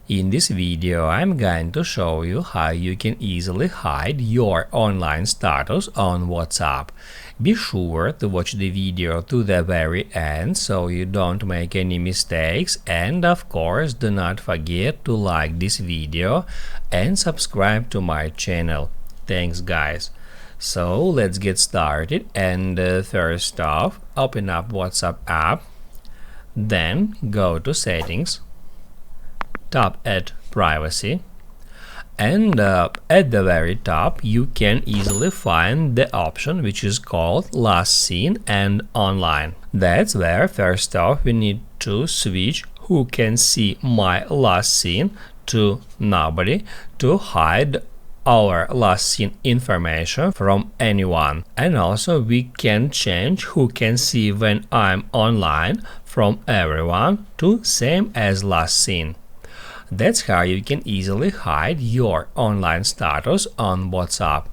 In this video, I'm going to show you how you can easily hide your online status on WhatsApp. Be sure to watch the video to the very end so you don't make any mistakes, and of course do not forget to like this video and subscribe to my channel. Thanks guys. So let's get started, and first off, open up WhatsApp app, then go to settings, tap at privacy, and at the very top you can easily find the option which is called last seen and online. That's where first off we need to switch who can see my last seen to nobody to hide our last seen information from anyone. And also we can change who can see when I'm online from everyone to same as last seen. That's how you can easily hide your online status on WhatsApp.